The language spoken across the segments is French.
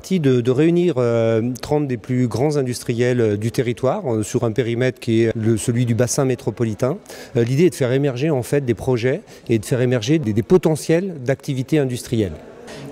parti de réunir 30 des plus grands industriels du territoire sur un périmètre qui est celui du bassin métropolitain. L'idée est de faire émerger en fait des projets et de faire émerger des potentiels d'activités industrielles.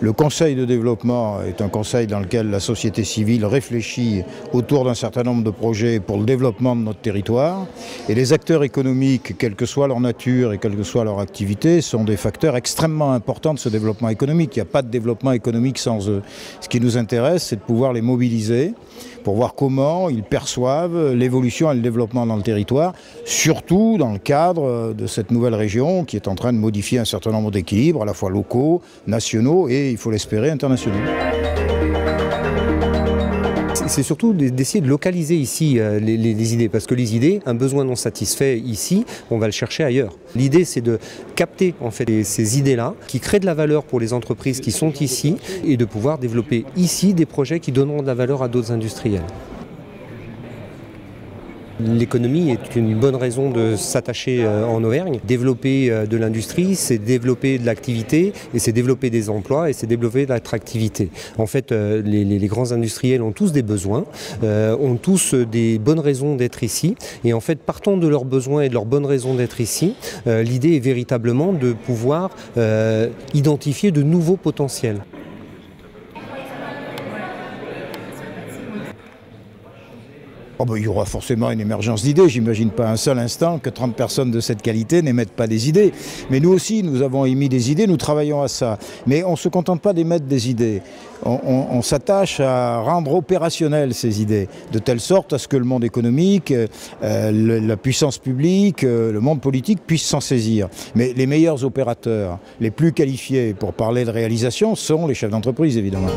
Le conseil de développement est un conseil dans lequel la société civile réfléchit autour d'un certain nombre de projets pour le développement de notre territoire. Et les acteurs économiques, quelle que soit leur nature et quelle que soit leur activité, sont des facteurs extrêmement importants de ce développement économique. Il n'y a pas de développement économique sans eux. Ce qui nous intéresse, c'est de pouvoir les mobiliser pour voir comment ils perçoivent l'évolution et le développement dans le territoire, surtout dans le cadre de cette nouvelle région qui est en train de modifier un certain nombre d'équilibres, à la fois locaux, nationaux et, il faut l'espérer, internationaux. C'est surtout d'essayer de localiser ici les idées, parce que les idées, un besoin non satisfait ici, on va le chercher ailleurs. L'idée, c'est de capter en fait ces idées-là, qui créent de la valeur pour les entreprises qui sont ici, et de pouvoir développer ici des projets qui donneront de la valeur à d'autres industriels. L'économie est une bonne raison de s'attacher en Auvergne. Développer de l'industrie, c'est développer de l'activité, et c'est développer des emplois, et c'est développer de l'attractivité. En fait, les grands industriels ont tous des besoins, ont tous des bonnes raisons d'être ici. Et en fait, partant de leurs besoins et de leurs bonnes raisons d'être ici, l'idée est véritablement de pouvoir identifier de nouveaux potentiels. Oh ben, il y aura forcément une émergence d'idées. J'imagine pas un seul instant que 30 personnes de cette qualité n'émettent pas des idées. Mais nous aussi, nous avons émis des idées, nous travaillons à ça. Mais on ne se contente pas d'émettre des idées. On s'attache à rendre opérationnelles ces idées, de telle sorte à ce que le monde économique, la puissance publique, le monde politique puissent s'en saisir. Mais les meilleurs opérateurs, les plus qualifiés pour parler de réalisation, sont les chefs d'entreprise, évidemment.